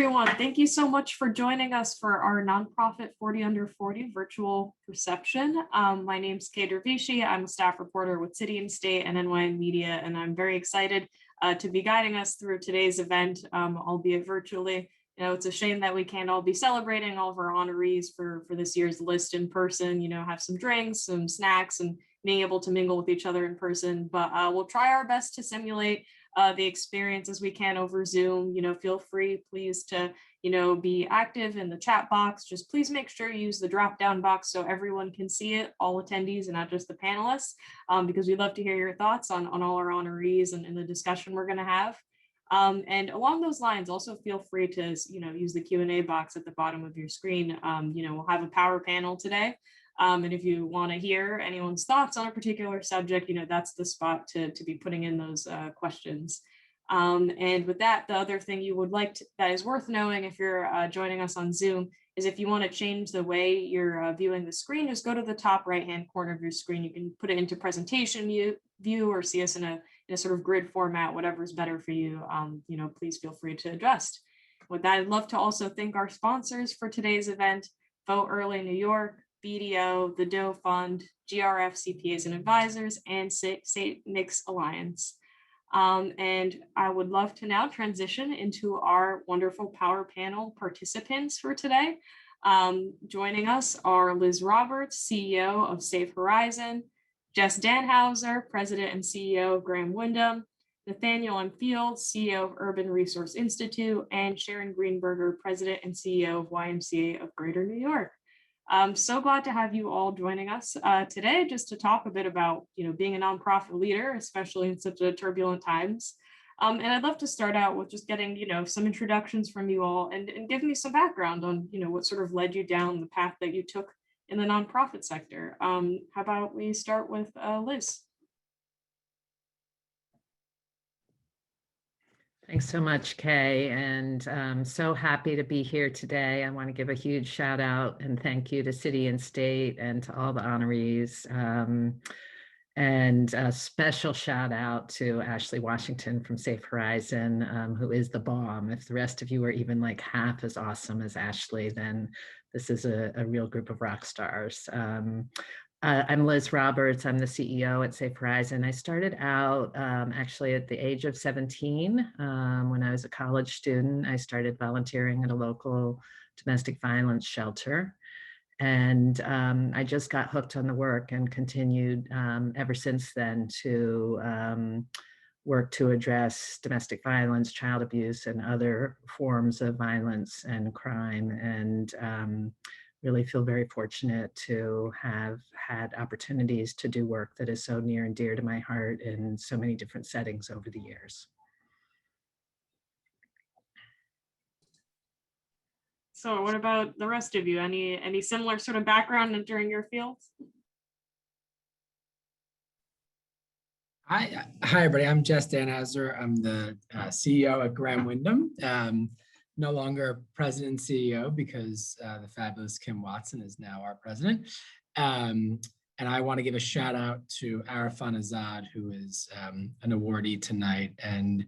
everyone. Thank you so much for joining us for our nonprofit 40 Under 40 virtual reception. My name's Kay Dervishi. I'm a staff reporter with City and State and NYN Media, and I'm very excited to be guiding us through today's event, albeit virtually. You know, it's a shame that we can't all be celebrating all of our honorees for this year's list in person, you know, have some drinks, some snacks, and being able to mingle with each other in person. But we'll try our best to simulate the experience as we can over Zoom. You know, feel free, please, to, you know, be active in the chat box. Just please make sure you use the drop down box so everyone can see it, all attendees and not just the panelists, because we'd love to hear your thoughts on all our honorees and the discussion we're going to have. And along those lines, also feel free to, you know, use the Q&A box at the bottom of your screen. You know, we'll have a power panel today. And if you want to hear anyone's thoughts on a particular subject, you know, that's the spot to be putting in those questions. And with that, the other thing you would like to, that is worth knowing if you're joining us on Zoom, is if you want to change the way you're viewing the screen, just go to the top right-hand corner of your screen. You can put it into presentation view or see us in a sort of grid format, whatever's better for you. You know, please feel free to adjust. With that, I'd love to also thank our sponsors for today's event: Vote Early New York, BDO, the Doe Fund, GRF CPAs and Advisors, and St. Nick's Alliance. And I would love to now transition into our wonderful power panel participants for today. Joining us are Liz Roberts, CEO of Safe Horizon, Jess Dannhauser, President and CEO of Graham Windham, Nathaniel Fields, CEO of Urban Resource Institute, and Sharon Greenberger, President and CEO of YMCA of Greater New York. I'm so glad to have you all joining us today, just to talk a bit about, you know, being a nonprofit leader, especially in such a turbulent times. And I'd love to start out with just getting, you know, some introductions from you all and give me some background on, you know, what sort of led you down the path that you took in the nonprofit sector. How about we start with Liz? Thanks so much, Kay, and I'm so happy to be here today. I want to give a huge shout out and thank you to City and State and to all the honorees, and a special shout out to Ashley Washington from Safe Horizon, who is the bomb. If the rest of you are even like half as awesome as Ashley, then this is a real group of rock stars. I'm Liz Roberts. I'm the CEO at Safe Horizon. I started out actually at the age of 17. When I was a college student, I started volunteering at a local domestic violence shelter. And I just got hooked on the work and continued ever since then to work to address domestic violence, child abuse, and other forms of violence and crime. And really feel very fortunate to have had opportunities to do work that is so near and dear to my heart in so many different settings over the years. So what about the rest of you? Any similar sort of background during your fields? Hi everybody. I'm Jess Dannhauser. I'm the CEO at Graham Windham. No longer president and CEO because the fabulous Kim Watson is now our president. And I want to give a shout out to Arafan Azad, who is an awardee tonight and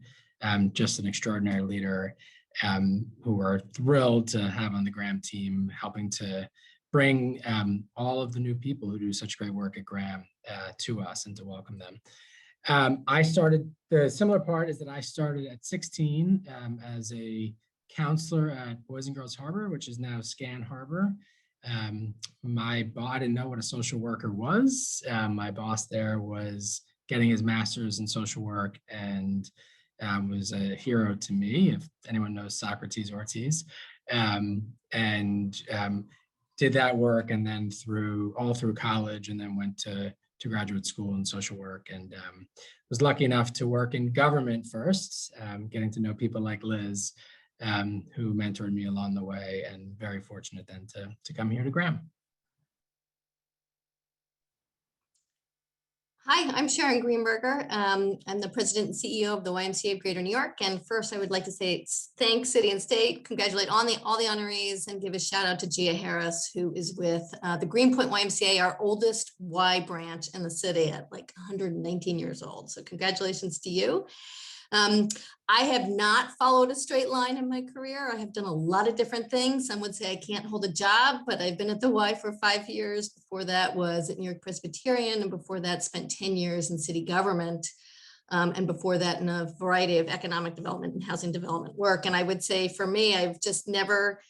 just an extraordinary leader, who we're thrilled to have on the Graham team, helping to bring all of the new people who do such great work at Graham to us and to welcome them. I started, the similar part is that I started at 16 as a counselor at Boys and Girls Harbor, which is now Scan Harbor. I didn't know what a social worker was. My boss there was getting his master's in social work and was a hero to me, if anyone knows Socrates Ortiz, and did that work, and then all through college, and then went to graduate school in social work, and was lucky enough to work in government first, getting to know people like Liz, who mentored me along the way, and very fortunate then to come here to Graham. Hi, I'm Sharon Greenberger. I'm the president and CEO of the YMCA of Greater New York. And first, I would like to say thanks, City and State, congratulate all the honorees, and give a shout out to Gia Harris, who is with the Greenpoint YMCA, our oldest Y branch in the city at like 119 years old. So congratulations to you. I have not followed a straight line in my career. I have done a lot of different things. Some would say I can't hold a job, but I've been at the Y for 5 years. Before that was at New York Presbyterian, and before that spent 10 years in city government. And before that in a variety of economic development and housing development work. And I would say for me, I've just never,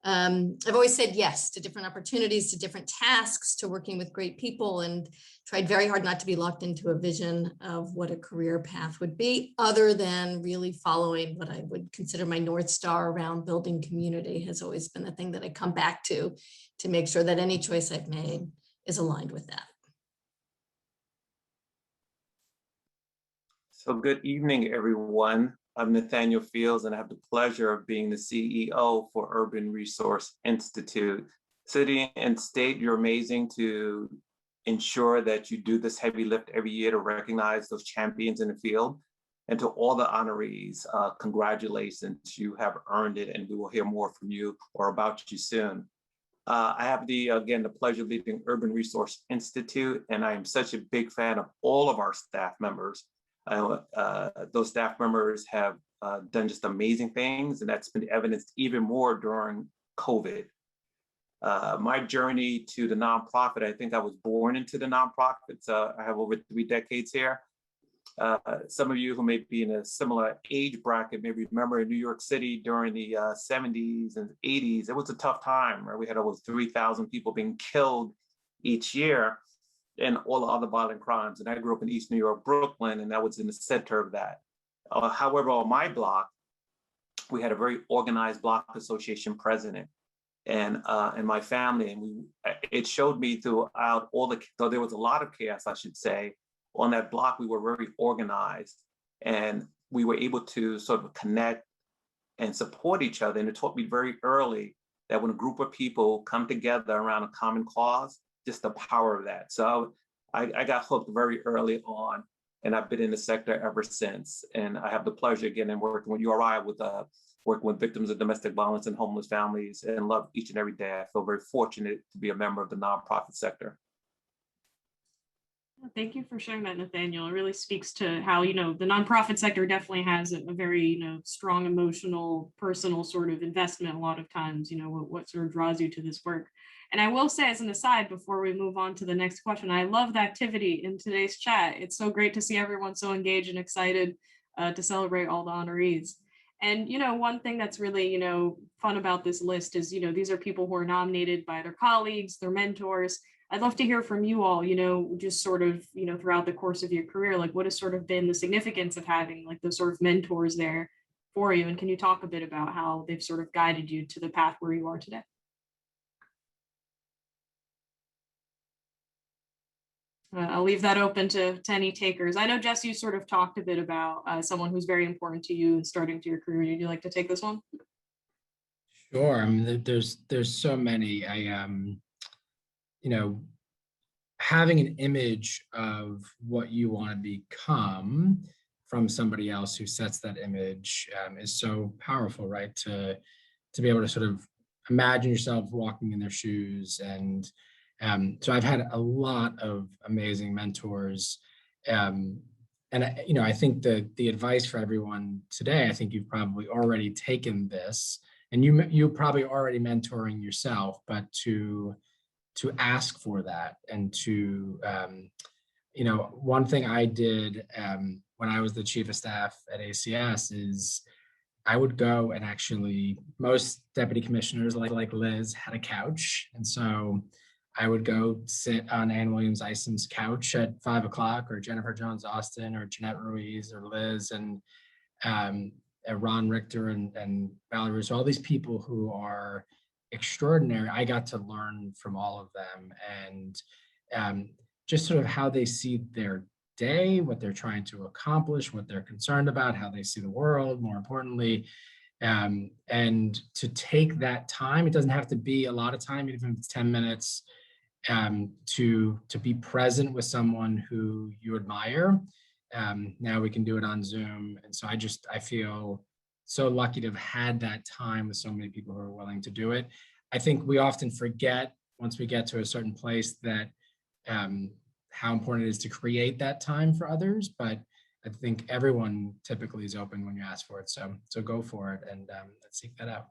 I've always said yes to different opportunities, to different tasks, to working with great people, and tried very hard not to be locked into a vision of what a career path would be, other than really following what I would consider my North Star around building community has always been the thing that I come back to make sure that any choice I've made is aligned with that. So good evening, everyone. I'm Nathaniel Fields, and I have the pleasure of being the CEO for Urban Resource Institute. City and state, you're amazing to ensure that you do this heavy lift every year to recognize those champions in the field. And to all the honorees, congratulations, you have earned it, and we will hear more from you or about you soon. I have again, the pleasure of leading Urban Resource Institute, and I am such a big fan of all of our staff members. Those staff members have done just amazing things, and that's been evidenced even more during COVID. My journey to the nonprofit, I think I was born into the nonprofits. I have over 3 decades here. Some of you who may be in a similar age bracket may remember in New York City during the 70s and 80s, it was a tough time, right? We had over 3,000 people being killed each year, and all the other violent crimes. And I grew up in East New York, Brooklyn, and that was in the center of that. However, on my block, we had a very organized block association president and my family. And it showed me throughout though there was a lot of chaos, I should say, on that block, we were very organized, and we were able to sort of connect and support each other. And it taught me very early that when a group of people come together around a common cause, just the power of that. So I got hooked very early on, and I've been in the sector ever since. And I have the pleasure again in working with URI, working with victims of domestic violence and homeless families, and love each and every day. I feel very fortunate to be a member of the nonprofit sector. Thank you for sharing that, Nathaniel. It really speaks to how, the nonprofit sector definitely has a very, strong emotional, personal sort of investment a lot of times, what sort of draws you to this work. And I will say, as an aside, before we move on to the next question, I love the activity in today's chat. It's so great to see everyone so engaged and excited to celebrate all the honorees. And, one thing that's really, fun about this list is, these are people who are nominated by their colleagues, their mentors. I'd love to hear from you all, just sort of, throughout the course of your career, like what has sort of been the significance of having like those sort of mentors there for you? And can you talk a bit about how they've sort of guided you to the path where you are today? I'll leave that open to any takers. I know, Jess, you sort of talked a bit about someone who's very important to you starting to your career. Would you like to take this one? Sure. I mean, there's so many. Having an image of what you want to become from somebody else who sets that image is so powerful, right? To be able to sort of imagine yourself walking in their shoes. And so I've had a lot of amazing mentors. And I think the advice for everyone today, I think you've probably already taken this, and you're probably already mentoring yourself, but to ask for that, and to, one thing I did when I was the chief of staff at ACS is I would go, and actually most deputy commissioners like Liz had a couch. And so I would go sit on Ann Williams Isom's couch at 5 o'clock, or Jennifer Jones Austin, or Jeanette Ruiz, or Liz, and Ron Richter and Valerie. So all these people who are extraordinary, I got to learn from all of them, and just sort of how they see their day, what they're trying to accomplish, what they're concerned about, how they see the world, more importantly. And to take that time, it doesn't have to be a lot of time, even if it's 10 minutes, to be present with someone who you admire. Now we can do it on Zoom. And so I feel so lucky to have had that time with so many people who are willing to do it. I think we often forget, once we get to a certain place, that how important it is to create that time for others. But I think everyone typically is open when you ask for it. So go for it and let's seek that out.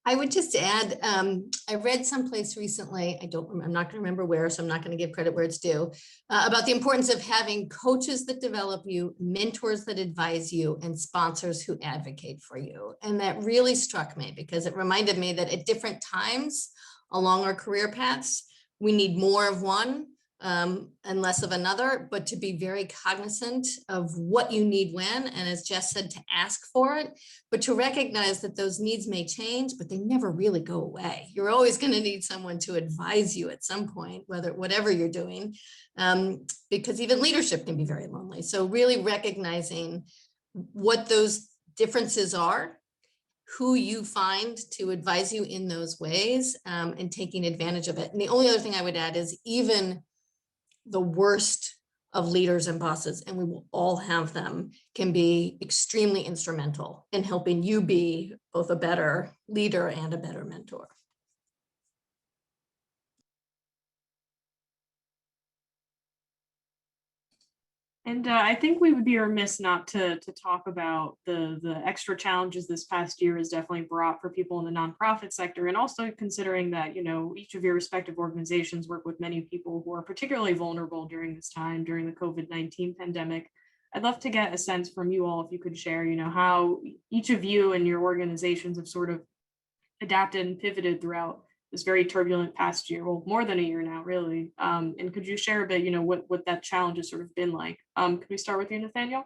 I would just add, I read someplace recently, I'm not going to remember where, so I'm not going to give credit where it's due, about the importance of having coaches that develop you, mentors that advise you, and sponsors who advocate for you. And that really struck me because it reminded me that at different times along our career paths, we need more of one and less of another, but to be very cognizant of what you need when, and as Jess said, to ask for it, but to recognize that those needs may change, but they never really go away. You're always going to need someone to advise you at some point, whatever you're doing, because even leadership can be very lonely. So really recognizing what those differences are, who you find to advise you in those ways, and taking advantage of it. And the only other thing I would add is even the worst of leaders and bosses, and we will all have them, can be extremely instrumental in helping you be both a better leader and a better mentor. And I think we would be remiss not to talk about the extra challenges this past year has definitely brought for people in the nonprofit sector, and also considering that, you know, each of your respective organizations work with many people who are particularly vulnerable during this time, during the COVID-19 pandemic. I'd love to get a sense from you all if you could share, you know, how each of you and your organizations have sort of adapted and pivoted throughout this very turbulent past year, well, more than a year now, really. And could you share a bit, you know, what that challenge has sort of been like? Could we start with you, Nathaniel?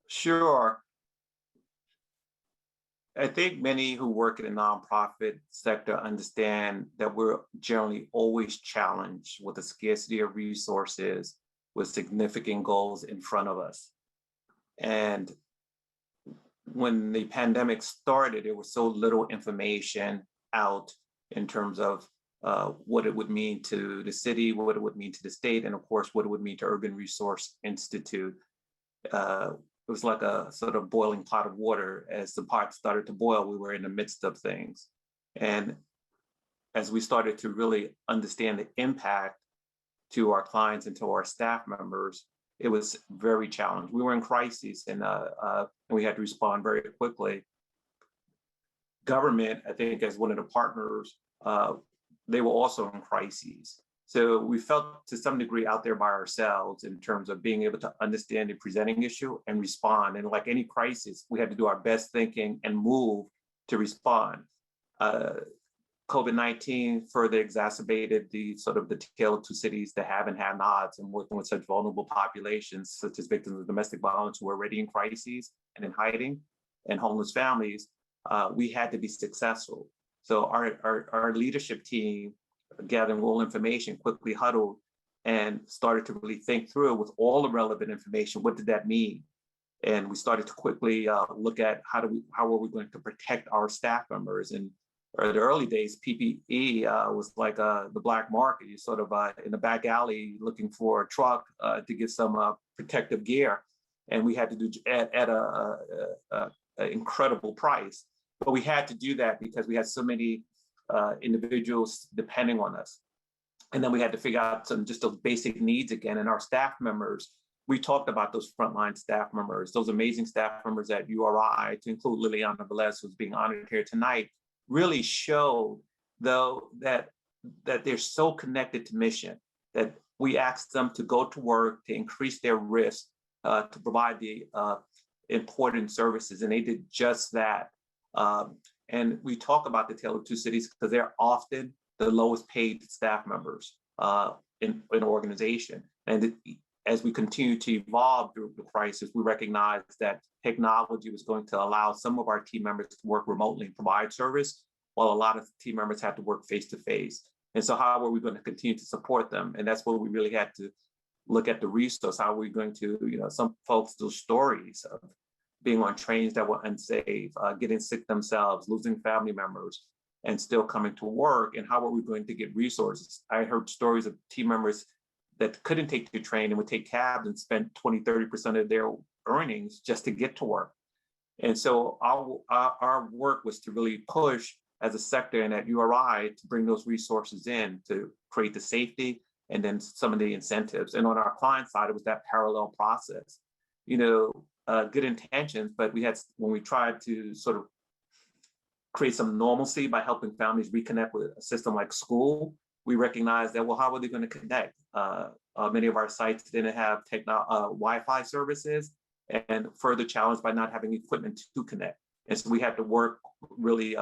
Sure. I think many who work in the nonprofit sector understand that we're generally always challenged with a scarcity of resources, with significant goals in front of us. And when the pandemic started, there was so little information out in terms of what it would mean to the city, what it would mean to the state, and of course, what it would mean to Urban Resource Institute. It was like a sort of boiling pot of water. As the pot started to boil, we were in the midst of things. And as we started to really understand the impact to our clients and to our staff members, it was very challenging. We were in crises and we had to respond very quickly. Government, I think, as one of the partners, they were also in crises. So we felt to some degree out there by ourselves in terms of being able to understand the presenting issue and respond. And like any crisis, we had to do our best thinking and move to respond. COVID-19 further exacerbated the sort of the tale of two cities that have and have nots, and working with such vulnerable populations, such as victims of domestic violence who are already in crises and in hiding, and homeless families. We had to be successful. So our leadership team, gathering all information, quickly huddled and started to really think through with all the relevant information, what did that mean? And we started to quickly look at how are we going to protect our staff members. And in the early days, PPE was like the black market. You sort of in the back alley looking for a truck to get some protective gear. And we had to do at an incredible price. But we had to do that because we had so many individuals depending on us. And then we had to figure out just those basic needs again. And our staff members, we talked about those frontline staff members, those amazing staff members at URI, to include Liliana Velez, who's being honored here tonight, really showed, though, that they're so connected to mission, that we asked them to go to work, to increase their risk, to provide the important services, and they did just that. And we talk about the tale of two cities because they're often the lowest paid staff members in an organization. And as we continue to evolve through the crisis, we recognize that technology was going to allow some of our team members to work remotely and provide service, while a lot of team members had to work face-to-face. And so how are we going to continue to support them? And that's where we really had to look at the resource. How are we going to, some folks, those stories of being on trains that were unsafe, getting sick themselves, losing family members, and still coming to work. And how are we going to get resources? I heard stories of team members that couldn't take the train and would take cabs and spend 20, 30% of their earnings just to get to work. And so our work was to really push as a sector and at URI to bring those resources in to create the safety and then some of the incentives. And on our client side, it was that parallel process. You know, good intentions, but when we tried to sort of create some normalcy by helping families reconnect with a system like school, we recognized that, well, how are they going to connect? Many of our sites didn't have Wi-Fi services, and further challenged by not having equipment to connect. And so we had to work really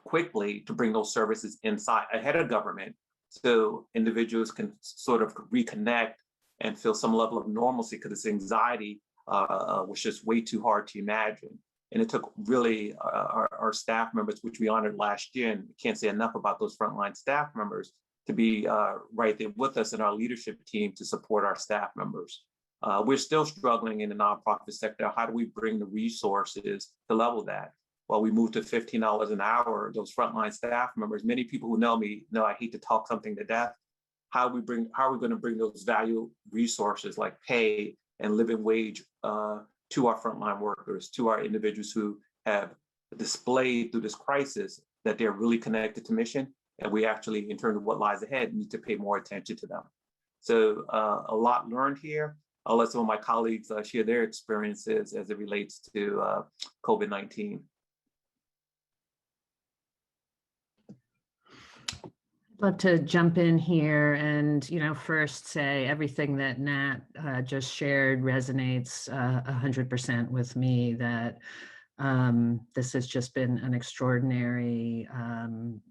quickly to bring those services inside ahead of government, so individuals can sort of reconnect and feel some level of normalcy, because this anxiety was just way too hard to imagine. And it took really our staff members, which we honored last year, and can't say enough about those frontline staff members, to be right there with us in our leadership team to support our staff members. We're still struggling in the nonprofit sector. How do we bring the resources to level that? Well, we moved to $15 an hour. Those frontline staff members, many people who know me know I hate to talk something to death. How are we going to bring those value resources like pay and living wage to our frontline workers, to our individuals who have displayed through this crisis that they're really connected to mission, and we actually, in terms of what lies ahead, need to pay more attention to them. So a lot learned here. I'll let some of my colleagues share their experiences as it relates to COVID-19. I'd love to jump in here and, first say everything that Nat just shared resonates 100% with me, that this has just been an extraordinary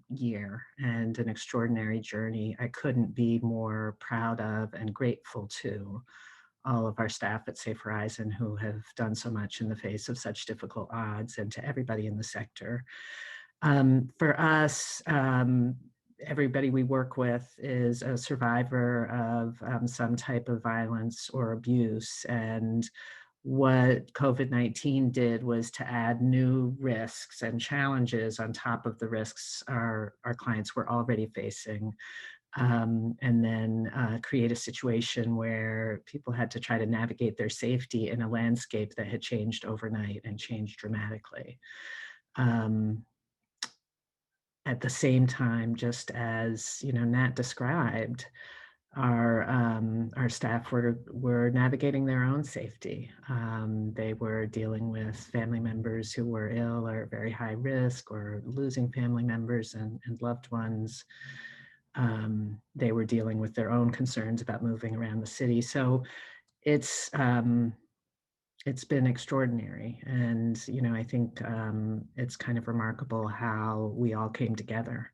year and an extraordinary journey. I couldn't be more proud of and grateful to all of our staff at Safe Horizon who have done so much in the face of such difficult odds, and to everybody in the sector. For us, everybody we work with is a survivor of some type of violence or abuse. And what COVID-19 did was to add new risks and challenges on top of the risks our clients were already facing. And then create a situation where people had to try to navigate their safety in a landscape that had changed overnight and changed dramatically. At the same time, just as Nat described, our staff were navigating their own safety. They were dealing with family members who were ill or very high risk, or losing family members and loved ones. They were dealing with their own concerns about moving around the city. So it's been extraordinary. And, I think it's kind of remarkable how we all came together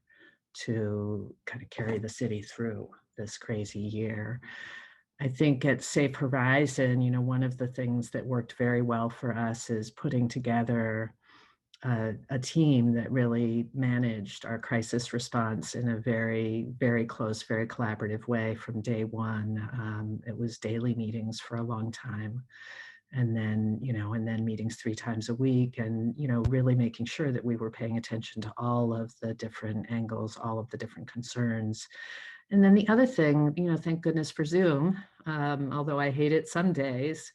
to kind of carry the city through this crazy year. I think at Safe Horizon, one of the things that worked very well for us is putting together a team that really managed our crisis response in a very, very close, very collaborative way from day one. It was daily meetings for a long time. And then, meetings 3 times a week, and, really making sure that we were paying attention to all of the different angles, all of the different concerns. And then the other thing, thank goodness for Zoom, although I hate it some days,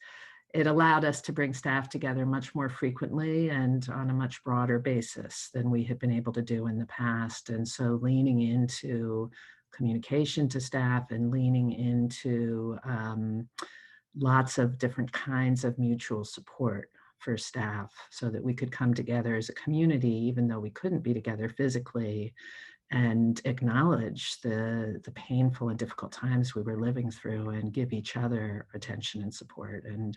it allowed us to bring staff together much more frequently and on a much broader basis than we had been able to do in the past. And so leaning into communication to staff and leaning into lots of different kinds of mutual support for staff, so that we could come together as a community, even though we couldn't be together physically, and acknowledge the painful and difficult times we were living through, and give each other attention and support. And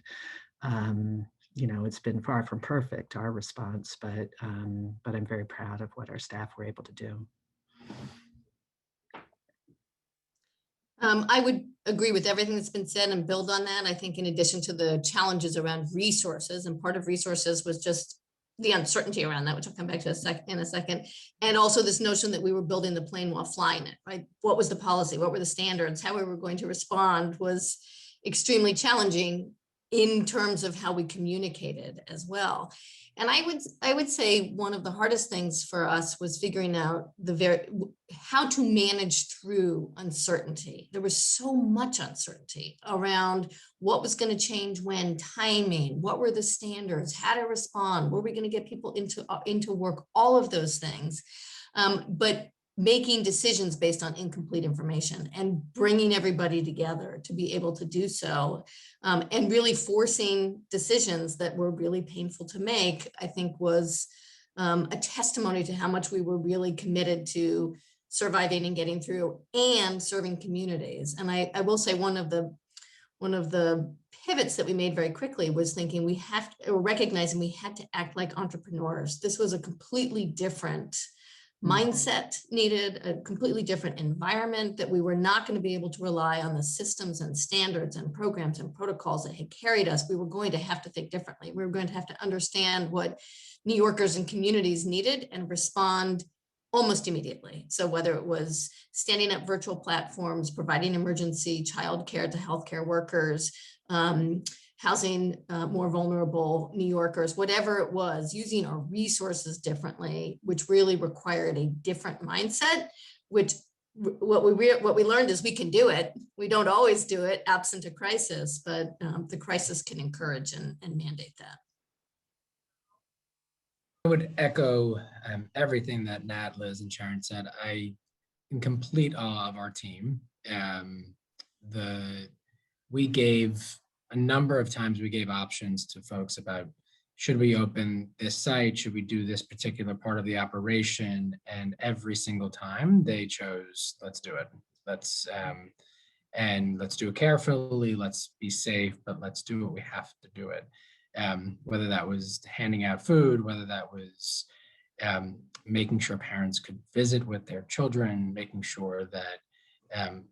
it's been far from perfect, our response, but I'm very proud of what our staff were able to do. I would agree with everything that's been said and build on that. I think in addition to the challenges around resources, and part of resources was just the uncertainty around that, which I'll come back to in a second. And also this notion that we were building the plane while flying it, right? What was the policy? What were the standards? How we were going to respond was extremely challenging in terms of how we communicated as well. And I would say one of the hardest things for us was figuring out how to manage through uncertainty. There was so much uncertainty around what was going to change when, timing, what were the standards, how to respond, were we going to get people into work, all of those things. But making decisions based on incomplete information and bringing everybody together to be able to do so, and really forcing decisions that were really painful to make, I think was a testimony to how much we were really committed to surviving and getting through and serving communities. And I will say one of the pivots that we made very quickly was thinking we have to, or recognizing we had to act like entrepreneurs. This was a completely different mindset needed, a completely different environment, that we were not going to be able to rely on the systems and standards and programs and protocols that had carried us. We were going to have to think differently. We were going to have to understand what New Yorkers and communities needed and respond almost immediately. So whether it was standing up virtual platforms, providing emergency childcare to healthcare workers, housing more vulnerable New Yorkers, whatever it was, using our resources differently, which really required a different mindset, which what we learned is we can do it. We don't always do it absent a crisis, but the crisis can encourage and mandate that. I would echo everything that Nat, Liz, and Sharon said. I in complete awe of our team. We gave a number of times, we gave options to folks about, should we open this site? Should we do this particular part of the operation? And every single time they chose, let's do it. Let's do it carefully. Let's be safe, but let's do it. We have to do it. Whether that was handing out food, whether that was making sure parents could visit with their children, making sure that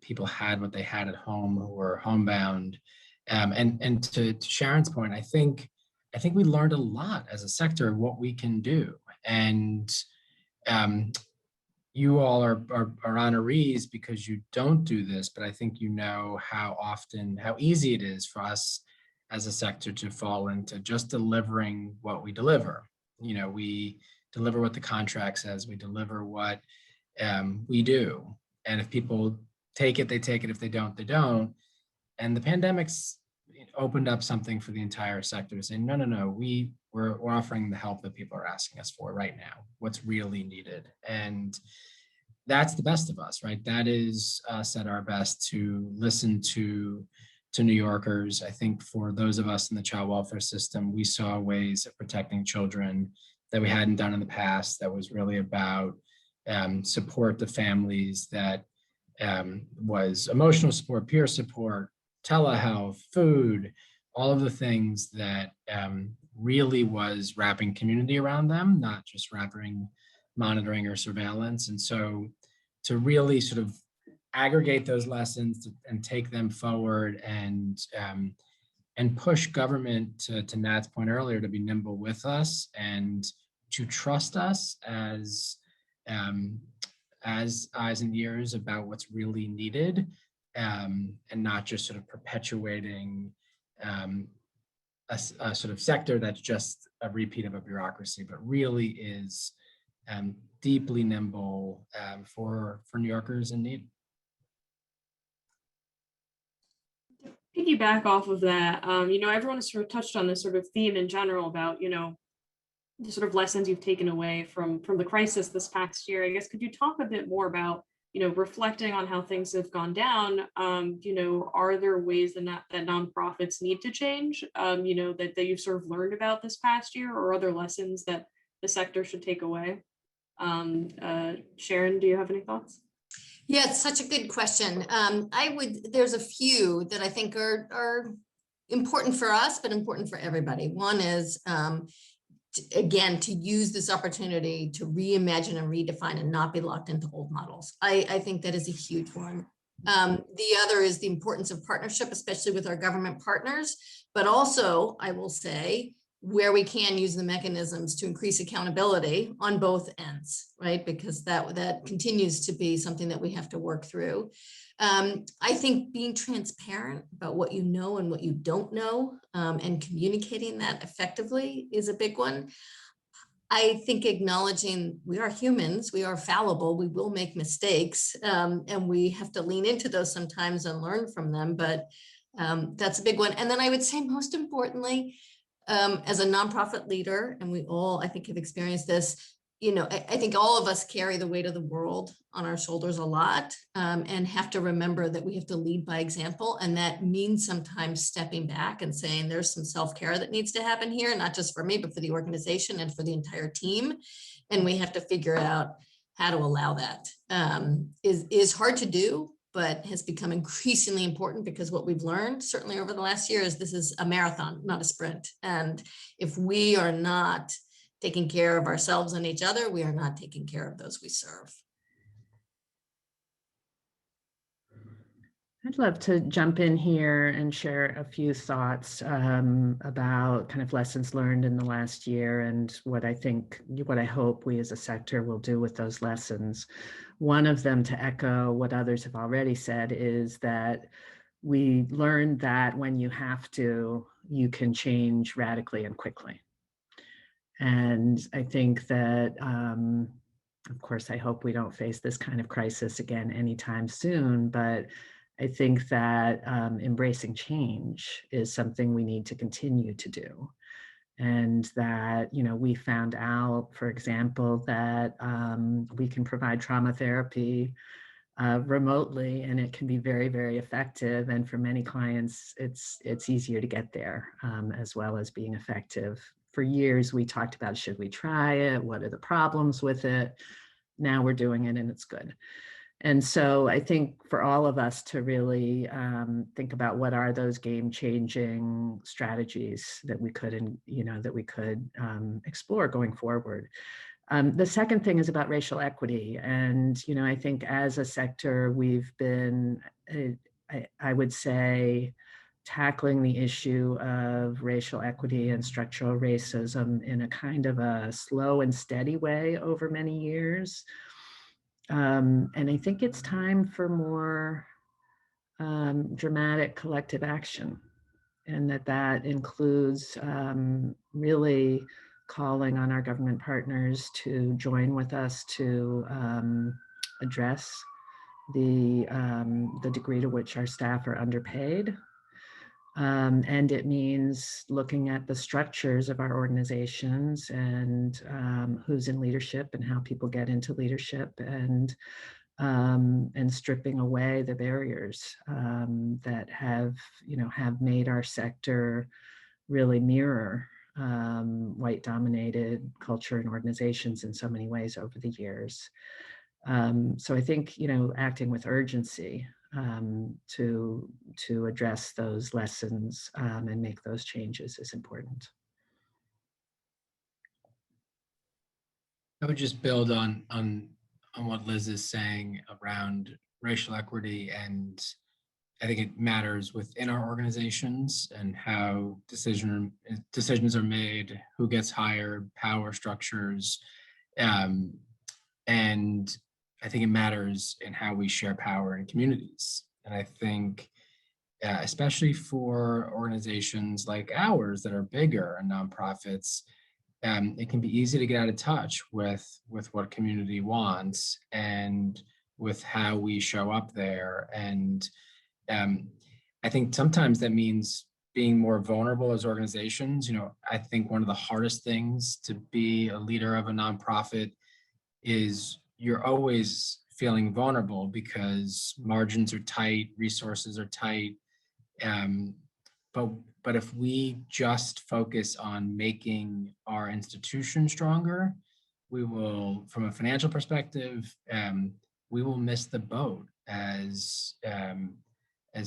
people had what they had at home who were homebound. And to Sharon's point, I think we learned a lot as a sector of what we can do. And you all are honorees because you don't do this, but I think you know how easy it is for us as a sector to fall into just delivering what we deliver. You know, we deliver what the contract says, we deliver what we do. And if people take it, they take it. If they don't, they don't. And the pandemic's opened up something for the entire sector to say, no, we're offering the help that people are asking us for right now, what's really needed. And that's the best of us, right? That is us at our best to listen to New Yorkers. I think for those of us in the child welfare system, we saw ways of protecting children that we hadn't done in the past, that was really about support to families, that was emotional support, peer support, telehealth, food, all of the things that really was wrapping community around them, not just wrapping monitoring or surveillance. And so to really sort of aggregate those lessons and take them forward and push government, to Nat's point earlier, to be nimble with us and to trust us as eyes and ears about what's really needed, and not just sort of perpetuating a sort of sector that's just a repeat of a bureaucracy, but really is deeply nimble for New Yorkers in need. Piggyback off of that, everyone has sort of touched on this sort of theme in general about, the sort of lessons you've taken away from the crisis this past year. I guess, could you talk a bit more about, reflecting on how things have gone down, are there ways that nonprofits need to change, that you've sort of learned about this past year, or other lessons that the sector should take away? Sharon, do you have any thoughts? Yeah, it's such a good question. There's a few that I think are important for us, but important for everybody. One is, again, to use this opportunity to reimagine and redefine and not be locked into old models. I think that is a huge one. The other is the importance of partnership, especially with our government partners, but also, I will say, where we can use the mechanisms to increase accountability on both ends, right? Because that continues to be something that we have to work through. I think being transparent about what you know and what you don't know, and communicating that effectively is a big one. I think acknowledging we are humans, we are fallible, we will make mistakes, and we have to lean into those sometimes and learn from them, but that's a big one. And then I would say, most importantly, as a nonprofit leader, and we all, I think, have experienced this, I think all of us carry the weight of the world on our shoulders a lot, and have to remember that we have to lead by example. And that means sometimes stepping back and saying there's some self-care that needs to happen here, not just for me, but for the organization and for the entire team. And we have to figure out how to allow that. Is hard to do, but has become increasingly important, because what we've learned certainly over the last year is this is a marathon, not a sprint. And if we are not taking care of ourselves and each other, we are not taking care of those we serve. I'd love to jump in here and share a few thoughts about kind of lessons learned in the last year and what I hope we as a sector will do with those lessons. One of them, to echo what others have already said, is that we learned that when you have to, you can change radically and quickly. And I think that, of course, I hope we don't face this kind of crisis again anytime soon, but I think that embracing change is something we need to continue to do. And that, we found out, for example, that we can provide trauma therapy remotely, and it can be very, very effective. And for many clients, it's easier to get there, as well as being effective. For years, we talked about, should we try it? What are the problems with it? Now we're doing it and it's good. And so I think for all of us to really think about what are those game-changing strategies that we could, explore going forward. The second thing is about racial equity. And, I think as a sector, we've been, I would say, tackling the issue of racial equity and structural racism in a kind of a slow and steady way over many years. And I think it's time for more dramatic collective action, and that includes really calling on our government partners to join with us to address the degree to which our staff are underpaid. And it means looking at the structures of our organizations and who's in leadership and how people get into leadership, and stripping away the barriers that have made our sector really mirror white-dominated culture and organizations in so many ways over the years. So I think, acting with urgency to address those lessons and make those changes is important. I would just build on what Liz is saying around racial equity, and I think it matters within our organizations and how decisions are made, who gets hired, power structures, and I think it matters in how we share power in communities. And I think, especially for organizations like ours that are bigger and nonprofits, it can be easy to get out of touch with what community wants and with how we show up there. And I think sometimes that means being more vulnerable as organizations. I think one of the hardest things to be a leader of a nonprofit is you're always feeling vulnerable because margins are tight, resources are tight. But if we just focus on making our institution stronger, we will, from a financial perspective, we will miss the boat as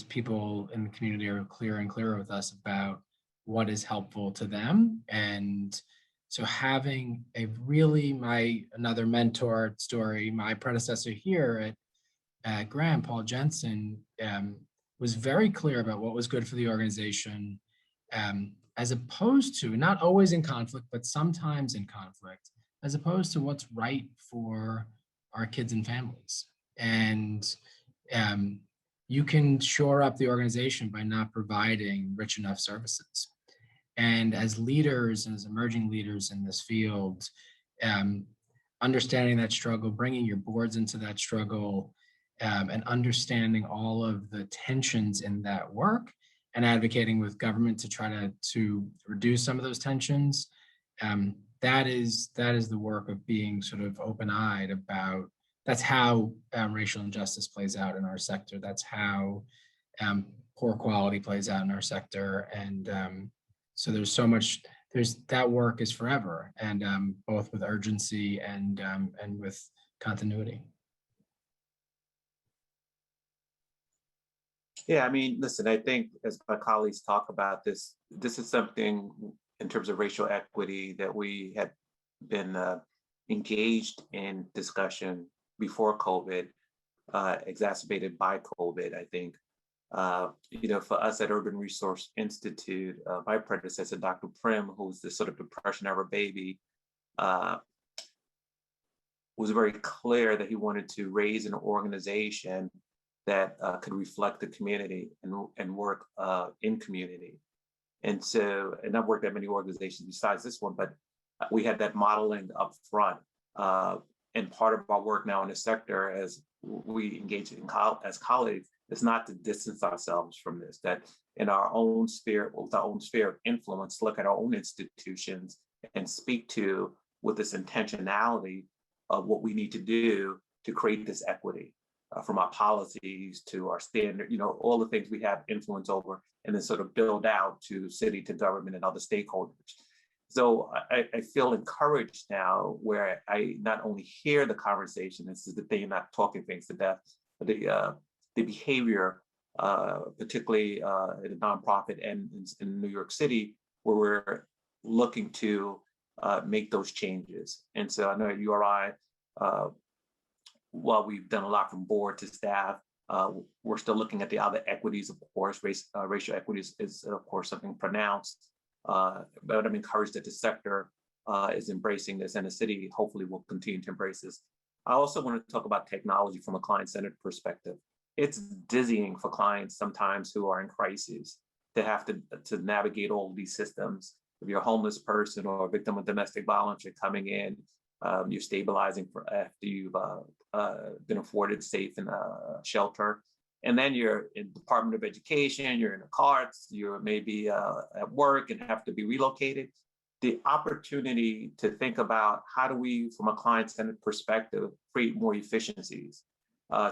people in the community are clearer and clearer with us about what is helpful to them. And so having another mentor story, my predecessor here at Graham, Paul Jensen, was very clear about what was good for the organization, as opposed to, not always in conflict, but sometimes in conflict, as opposed to what's right for our kids and families. And you can shore up the organization by not providing rich enough services. And as leaders and as emerging leaders in this field, understanding that struggle, bringing your boards into that struggle, and understanding all of the tensions in that work, and advocating with government to try to reduce some of those tensions, that is the work of being sort of open-eyed about, that's how racial injustice plays out in our sector. That's how poor quality plays out in our sector. And so there's so much, that work is forever, and both with urgency and with continuity. Yeah, I mean, listen, I think as my colleagues talk about this, this is something in terms of racial equity that we had been engaged in discussion before COVID, exacerbated by COVID, I think. You know, for us at Urban Resource Institute, my predecessor, Dr. Prim, who's the sort of depression era baby, was very clear that he wanted to raise an organization that could reflect the community and work in community. And so, and I've worked at many organizations besides this one, but we had that modeling up front. And part of our work now in the sector, as we engage in as colleagues, is not to distance ourselves from this, that in our own sphere, with our own sphere of influence, look at our own institutions and speak to with this intentionality of what we need to do to create this equity. From our policies to our standard, you know, all the things we have influence over, and then sort of build out to city, to government, and other stakeholders. So I feel encouraged now, where I not only hear the conversation, this is the thing, not talking things to death, but the behavior, particularly in a nonprofit and in New York City, where we're looking to make those changes. And so I know at URI, while we've done a lot from board to staff, we're still looking at the other equities, of course. Racial equities is of course, something pronounced, but I'm encouraged that the sector is embracing this, and the city hopefully will continue to embrace this. I also want to talk about technology from a client-centered perspective. It's dizzying for clients sometimes who are in crises to have to navigate all of these systems. If you're a homeless person or a victim of domestic violence, you're coming in, you're stabilizing after you've been afforded safe in a shelter. And then you're in Department of Education, you're in a CARTS, you're maybe at work and have to be relocated. The opportunity to think about how do we, from a client-centered perspective, create more efficiencies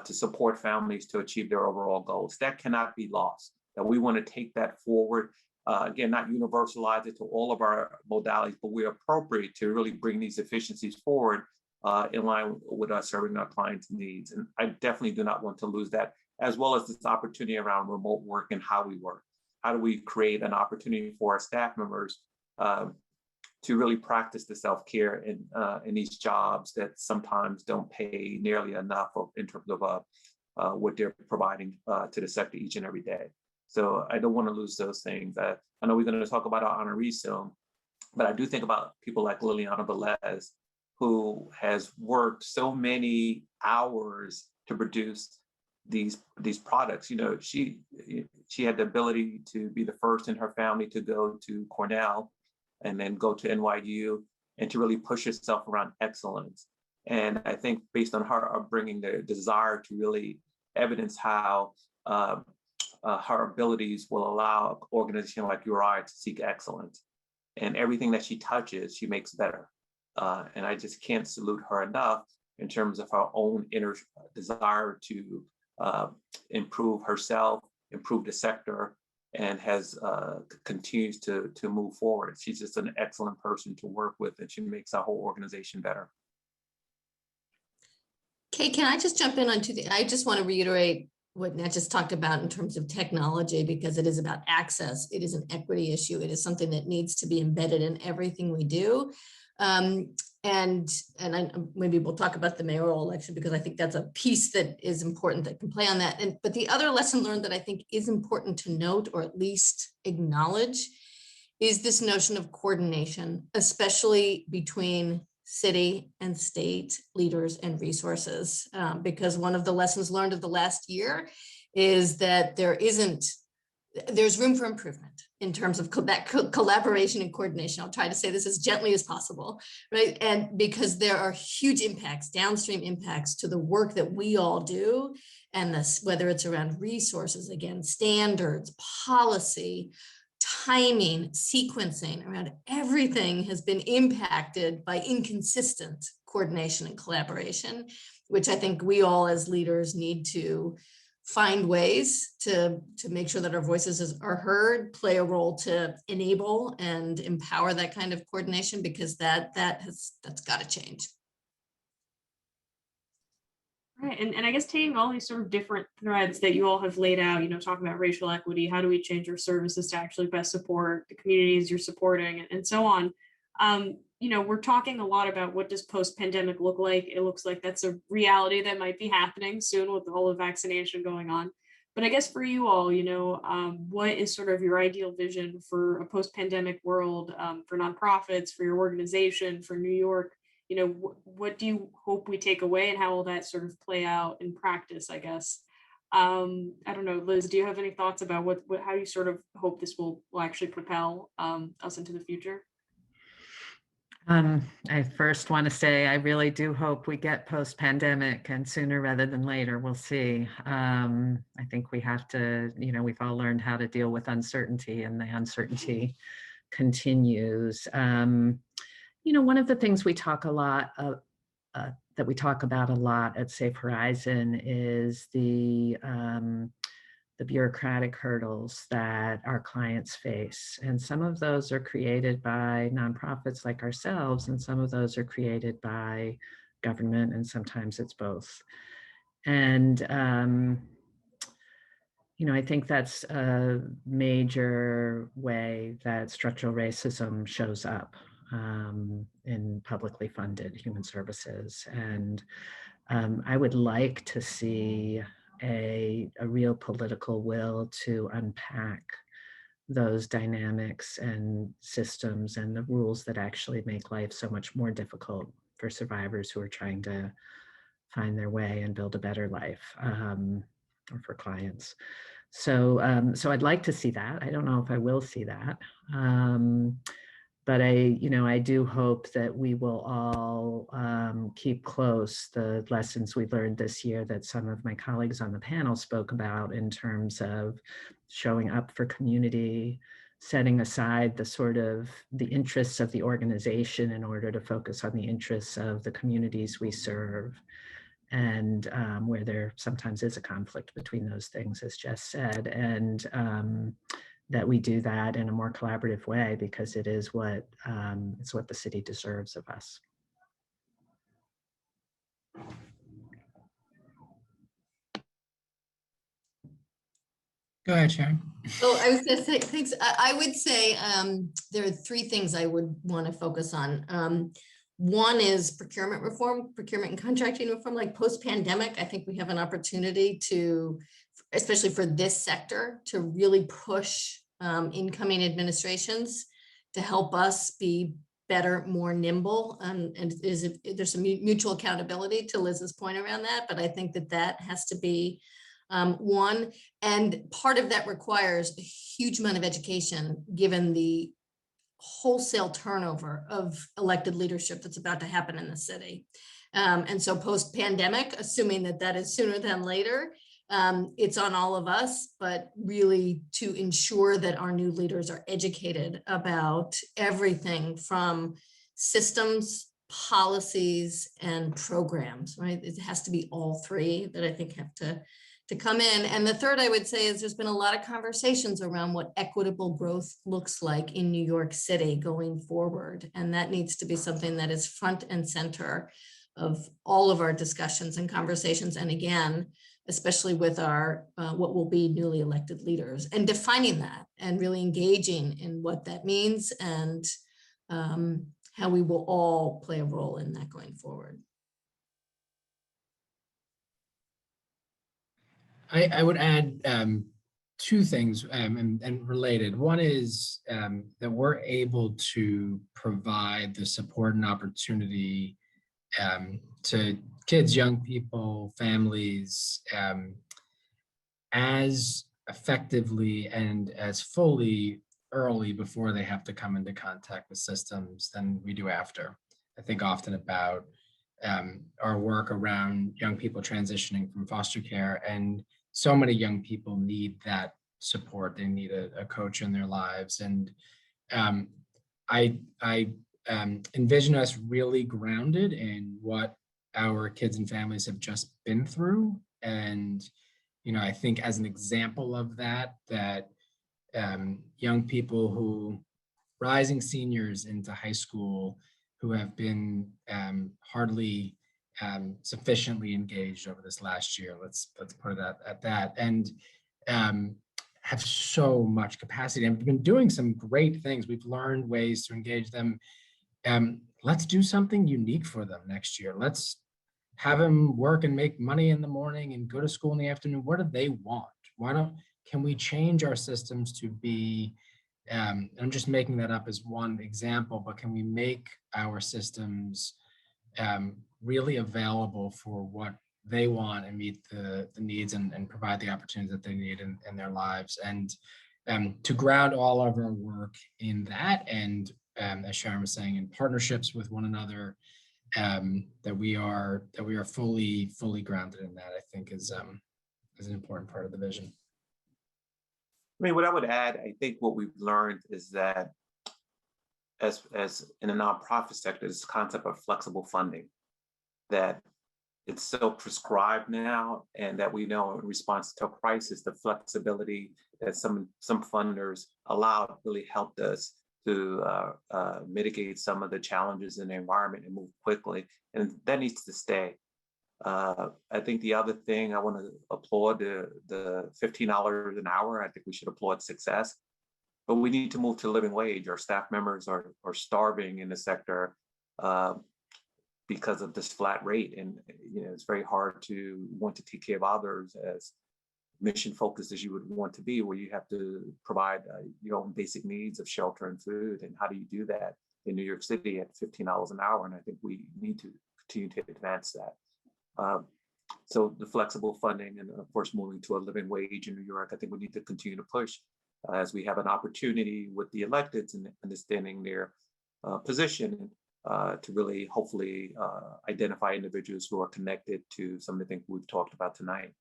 to support families to achieve their overall goals. That cannot be lost, that we want to take that forward. Again, not universalize it to all of our modalities, but we're appropriate to really bring these efficiencies forward in line with us serving our clients' needs. And I definitely do not want to lose that, as well as this opportunity around remote work and how we work. How do we create an opportunity for our staff members to really practice the self-care in these jobs that sometimes don't pay nearly enough in terms of what they're providing to the sector each and every day. So I don't want to lose those things. I know we're going to talk about our honorees soon, but I do think about people like Liliana Velez, who has worked so many hours to produce these products. You know, she had the ability to be the first in her family to go to Cornell and then go to NYU and to really push herself around excellence. And I think based on her upbringing, the desire to really evidence how her abilities will allow an organization like URI to seek excellence. And everything that she touches, she makes better. And I just can't salute her enough in terms of her own inner desire to improve herself, improve the sector, and continues to move forward. She's just an excellent person to work with, and she makes our whole organization better. Kate, can I just jump in on I just want to reiterate what Nat just talked about in terms of technology, because it is about access. It is an equity issue. It is something that needs to be embedded in everything we do. And maybe we'll talk about the mayoral election, because I think that's a piece that is important that can play on that. But the other lesson learned that I think is important to note, or at least acknowledge, is this notion of coordination, especially between city and state leaders and resources, because one of the lessons learned of the last year is that there's room for improvement in terms of that collaboration and coordination. I'll try to say this as gently as possible, right? And because there are huge impacts, downstream impacts to the work that we all do, and this, whether it's around resources, again, standards, policy, timing, sequencing around everything has been impacted by inconsistent coordination and collaboration, which I think we all as leaders need to find ways to make sure that our voices are heard, play a role to enable and empower that kind of coordination, because that's got to change. Right, and I guess taking all these sort of different threads that you all have laid out, talking about racial equity, how do we change our services to actually best support the communities you're supporting, and so on. We're talking a lot about what does post-pandemic look like. It looks like that's a reality that might be happening soon with all the vaccination going on. But I guess for you all, what is sort of your ideal vision for a post-pandemic world, for nonprofits, for your organization, for New York? What do you hope we take away, and how will that sort of play out in practice, I guess? I don't know, Liz, do you have any thoughts about how you sort of hope this will actually propel us into the future? I first want to say I really do hope we get post-pandemic, and sooner rather than later. We'll see. I think we have to, we've all learned how to deal with uncertainty, and the uncertainty continues. One of the things we talk a lot that we talk about a lot at Safe Horizon is the bureaucratic hurdles that our clients face. And some of those are created by nonprofits like ourselves, and some of those are created by government, and sometimes it's both. And, I think that's a major way that structural racism shows up in publicly funded human services. And I would like to see a real political will to unpack those dynamics and systems and the rules that actually make life so much more difficult for survivors who are trying to find their way and build a better life, or for clients. So I'd like to see that. I don't know if I will see that. But I do hope that we will all keep close the lessons we learned this year that some of my colleagues on the panel spoke about, in terms of showing up for community, setting aside the interests of the organization in order to focus on the interests of the communities we serve, and where there sometimes is a conflict between those things, as Jess said, and that we do that in a more collaborative way, because it's what the city deserves of us. Go ahead, Sharon. Oh, I was going to say, thanks. I would say there are three things I would want to focus on. One is procurement reform, procurement and contracting reform. Like post-pandemic, I think we have an opportunity to, especially for this sector, to really push incoming administrations to help us be better, more nimble. And there's some mutual accountability to Liz's point around that, but I think that has to be one. And part of that requires a huge amount of education, given the wholesale turnover of elected leadership that's about to happen in the city. And so post-pandemic, assuming that is sooner than later, it's on all of us, but really to ensure that our new leaders are educated about everything from systems, policies, and programs, right? It has to be all three that I think have to come in. And the third I would say is there's been a lot of conversations around what equitable growth looks like in New York City going forward. And that needs to be something that is front and center of all of our discussions and conversations. And again, especially with our what will be newly elected leaders, and defining that and really engaging in what that means, and how we will all play a role in that going forward. I would add two things and related. One is that we're able to provide the support and opportunity to kids, young people, families, as effectively and as fully early before they have to come into contact with systems than we do after. I think often about our work around young people transitioning from foster care, and so many young people need that support. They need a coach in their lives. And I envision us really grounded in what our kids and families have just been through. And, I think as an example of that, young people who, rising seniors into high school who have been hardly sufficiently engaged over this last year, let's put it at that, and have so much capacity and have been doing some great things. We've learned ways to engage them. Let's do something unique for them next year. Let's have them work and make money in the morning and go to school in the afternoon. What do they want? Can we change our systems to be, I'm just making that up as one example, but can we make our systems really available for what they want and meet the needs and provide the opportunities that they need in their lives? And to ground all of our work in that, and as Sharon was saying, in partnerships with one another, that we are fully grounded in that, I think is an important part of the vision. I mean, what I would add, I think what we've learned is that as in the nonprofit sector, this concept of flexible funding, that it's so prescribed now, and that we know in response to a crisis, the flexibility that some funders allowed really helped us to mitigate some of the challenges in the environment and move quickly, and that needs to stay. I think the other thing I want to applaud the $15 an hour. I think we should applaud success, but we need to move to living wage. Our staff members are starving in the sector because of this flat rate, and it's very hard to want to take care of others as mission focused as you would want to be, where you have to provide your own basic needs of shelter and food. And how do you do that in New York City at $15 an hour? And I think we need to continue to advance that. So the flexible funding, and of course, moving to a living wage in New York, I think we need to continue to push as we have an opportunity with the electeds and understanding their position to really hopefully identify individuals who are connected to some of the things we've talked about tonight.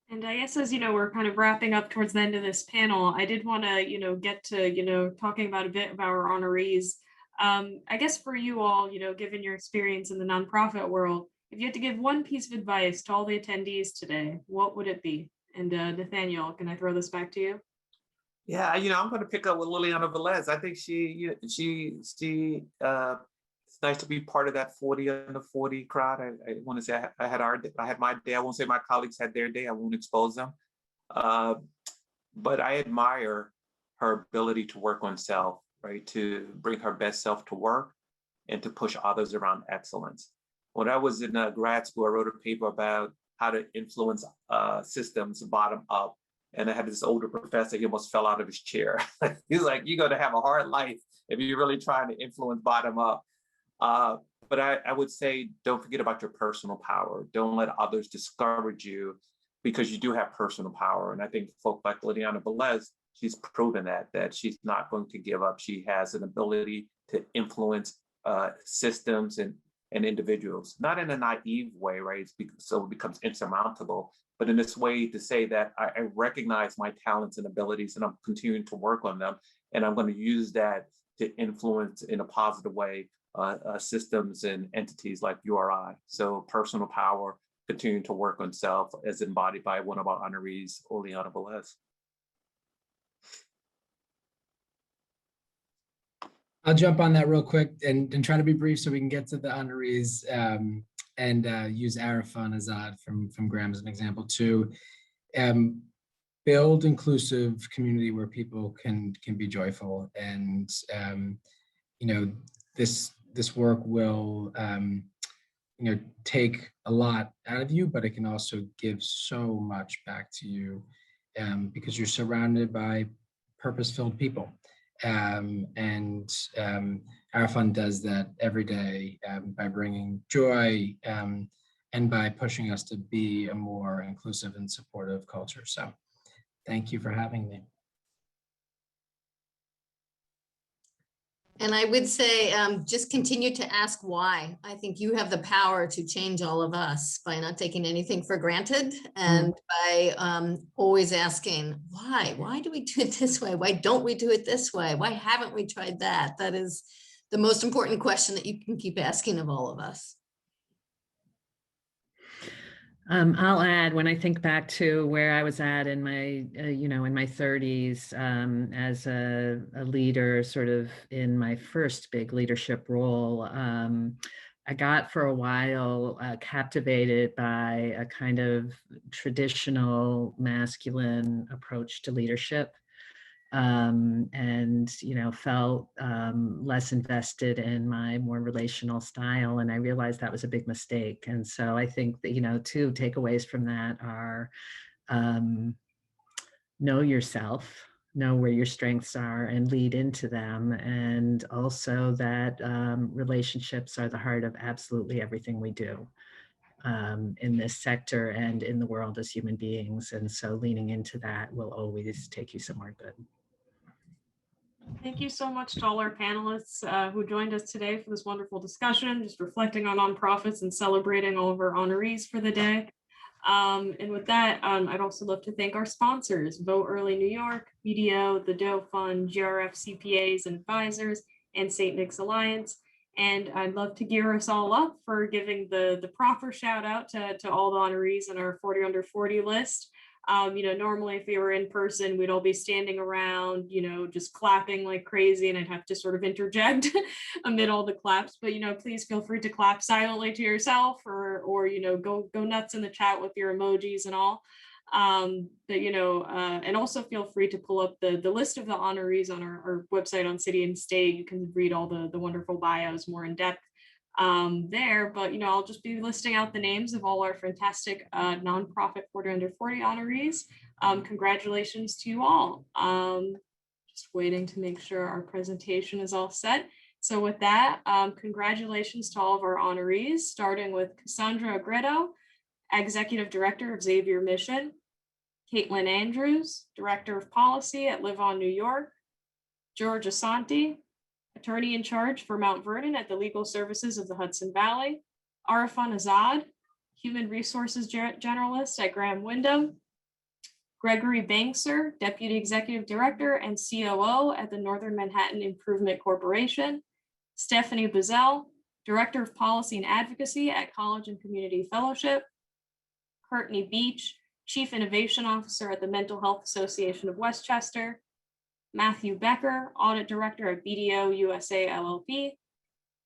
And I guess as we're kind of wrapping up towards the end of this panel, I did want to get to talking about a bit of our honorees. I guess for you all, given your experience in the nonprofit world, if you had to give one piece of advice to all the attendees today, what would it be? And Nathaniel, can I throw this back to you? Yeah, I'm going to pick up with Liliana Velez. I think it's nice to be part of that 40 under 40 crowd. I want to say I had my day. I won't say my colleagues had their day. I won't expose them. But I admire her ability to work on self, right? To bring her best self to work and to push others around excellence. When I was in grad school, I wrote a paper about how to influence systems bottom up. And I had this older professor, he almost fell out of his chair. He's like, you're going to have a hard life if you're really trying to influence bottom up. But I would say, don't forget about your personal power. Don't let others discourage you, because you do have personal power. And I think folks like Liliana Velez, she's proven that she's not going to give up. She has an ability to influence systems and individuals, not in a naive way, right? So it becomes insurmountable, but in this way to say that I recognize my talents and abilities, and I'm continuing to work on them, and I'm going to use that to influence in a positive way systems and entities like URI. So personal power, continuing to work on self, as embodied by one of our honorees, Liliana Velez. I'll jump on that real quick and try to be brief so we can get to the honorees, and use Arafah Azad from Graham as an example to build inclusive community where people can be joyful. And this work will take a lot out of you, but it can also give so much back to you because you're surrounded by purpose-filled people. Arafan does that every day by bringing joy and by pushing us to be a more inclusive and supportive culture. So thank you for having me. And I would say, just continue to ask why. I think you have the power to change all of us by not taking anything for granted and by always asking, why? Why do we do it this way? Why don't we do it this way? Why haven't we tried that? That is the most important question that you can keep asking of all of us. I'll add, when I think back to where I was at in my, in my 30s as a leader, sort of in my first big leadership role, I got for a while captivated by a kind of traditional masculine approach to leadership. And felt less invested in my more relational style, and I realized that was a big mistake. And so I think that two takeaways from that are know yourself, know where your strengths are and lead into them, and also that relationships are the heart of absolutely everything we do in this sector and in the world as human beings. And so leaning into that will always take you somewhere good. Thank you so much to all our panelists who joined us today for this wonderful discussion, just reflecting on nonprofits and celebrating all of our honorees for the day. And with that, I'd also love to thank our sponsors, Vote Early New York, BDO, the Doe Fund, GRF CPAs and Advisors, and St. Nick's Alliance. And I'd love to gear us all up for giving the proper shout out to all the honorees in our 40 under 40 list. Normally if we were in person, we'd all be standing around, just clapping like crazy, and I'd have to sort of interject amid all the claps. But, please feel free to clap silently to yourself or go nuts in the chat with your emojis and all. And also feel free to pull up the list of the honorees on our website on City and State. You can read all the wonderful bios more in depth there, but I'll just be listing out the names of all our fantastic nonprofit 40 under 40 honorees. Congratulations to you all. Just waiting to make sure our presentation is all set. So with that, congratulations to all of our honorees, starting with Cassandra Agredo, Executive Director of Xavier Mission, Caitlin Andrews, Director of Policy at Live On New York, George Asante, Attorney in Charge for Mount Vernon at the Legal Services of the Hudson Valley, Arifan Azad, Human Resources Generalist at Graham Windham, Gregory Bankser, Deputy Executive Director and COO at the Northern Manhattan Improvement Corporation, Stephanie Bazell, Director of Policy and Advocacy at College and Community Fellowship, Courtney Beach, Chief Innovation Officer at the Mental Health Association of Westchester, Matthew Becker, Audit Director at BDO USA LLP,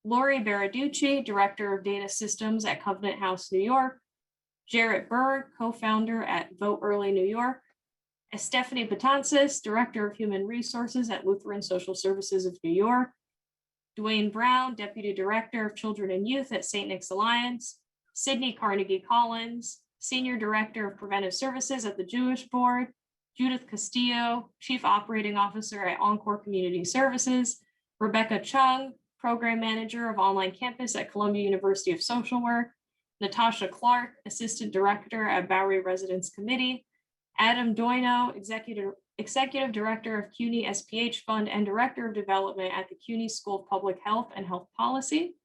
Lori Baraducci, Director of Data Systems at Covenant House, New York, Jarrett Berg, Co-founder at Vote Early New York, Stephanie Betances, Director of Human Resources at Lutheran Social Services of New York, Dwayne Brown, Deputy Director of Children and Youth at St. Nick's Alliance, Sydney Carnegie Collins, Senior Director of Preventive Services at the Jewish Board, Judith Castillo, Chief Operating Officer at Encore Community Services, Rebecca Chung, Program Manager of Online Campus at Columbia University of Social Work, Natasha Clark, Assistant Director at Bowery Residence Committee, Adam Doino, Executive Director of CUNY SPH Fund and Director of Development at the CUNY School of Public Health and Health Policy,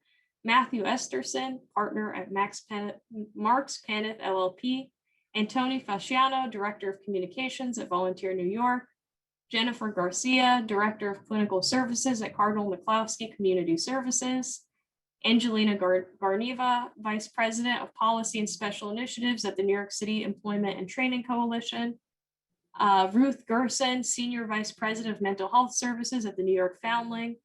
Matthew Esterson, Partner at Marks Paneth LLP, and Tony Fasciano, Director of Communications at Volunteer New York, Jennifer Garcia, Director of Clinical Services at Cardinal McCloskey Community Services, Angelina Garniva, Vice President of Policy and Special Initiatives at the New York City Employment and Training Coalition, Ruth Gerson, Senior Vice President of Mental Health Services at the New York Foundling,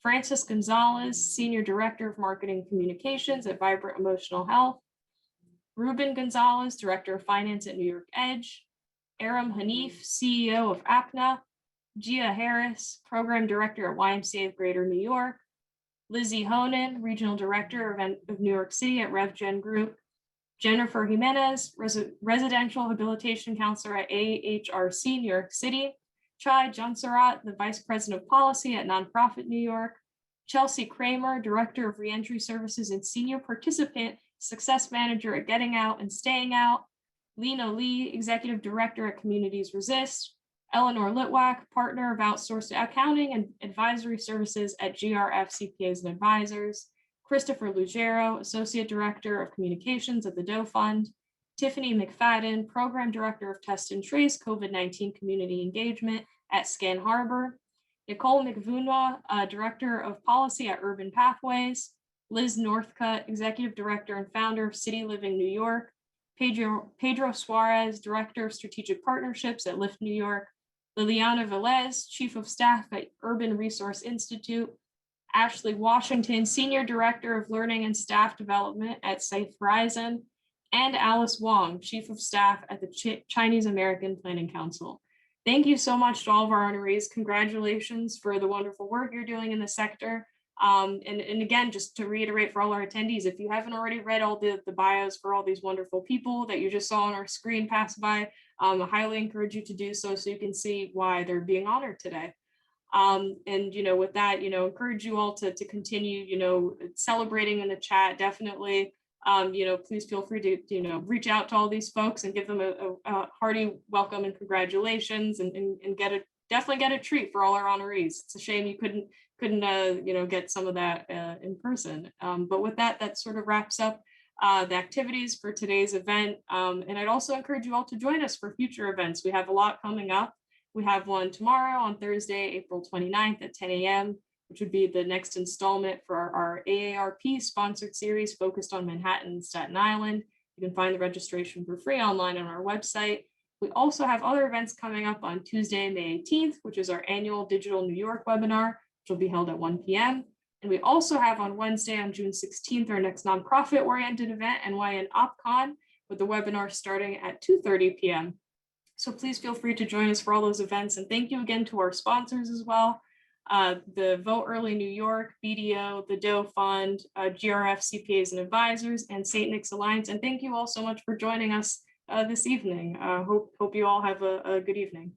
Francis Gonzalez, Senior Director of Marketing and Communications at Vibrant Emotional Health, Ruben Gonzalez, Director of Finance at New York Edge, Aram Hanif, CEO of APNA, Gia Harris, Program Director at YMCA of Greater New York, Lizzie Honan, Regional Director of New York City at RevGen Group, Jennifer Jimenez, Residential Habilitation Counselor at AHRC New York City, Chai Jansarat, the Vice President of Policy at Nonprofit New York, Chelsea Kramer, Director of Reentry Services and Senior Participant Success Manager at Getting Out and Staying Out, Lena Lee, Executive Director at Communities Resist, Eleanor Litwack, Partner of Outsourced Accounting and Advisory Services at GRF CPAs and Advisors, Christopher Lugero, Associate Director of Communications at the Doe Fund, Tiffany McFadden, Program Director of Test and Trace COVID-19 Community Engagement at Scan Harbor, Nicole McVunwa, Director of Policy at Urban Pathways, Liz Northcutt, Executive Director and Founder of City Living New York, Pedro Suarez, Director of Strategic Partnerships at Lyft New York, Liliana Velez, Chief of Staff at Urban Resource Institute, Ashley Washington, Senior Director of Learning and Staff Development at Safe Horizon, and Alice Wong, Chief of Staff at the Chinese American Planning Council. Thank you so much to all of our honorees. Congratulations for the wonderful work you're doing in the sector. And again, just to reiterate for all our attendees, if you haven't already read all the bios for all these wonderful people that you just saw on our screen pass by, I highly encourage you to do so you can see why they're being honored today. And with that, encourage you all to continue, celebrating in the chat. Definitely, please feel free to, reach out to all these folks and give them a hearty welcome and congratulations, and definitely get a treat for all our honorees. It's a shame you couldn't get some of that in person. But with that sort of wraps up the activities for today's event. And I'd also encourage you all to join us for future events. We have a lot coming up. We have one tomorrow on Thursday, April 29th at 10 a.m., which would be the next installment for our AARP sponsored series focused on Manhattan and Staten Island. You can find the registration for free online on our website. We also have other events coming up on Tuesday, May 18th, which is our annual Digital New York webinar, which will be held at 1 p.m. And we also have on Wednesday, on June 16th, our next nonprofit-oriented event, NYN OpCon, with the webinar starting at 2:30 p.m. So please feel free to join us for all those events. And thank you again to our sponsors as well. The Vote Early New York, BDO, the Doe Fund, GRF CPAs and Advisors, and St. Nick's Alliance. And thank you all so much for joining us this evening. Hope you all have a good evening.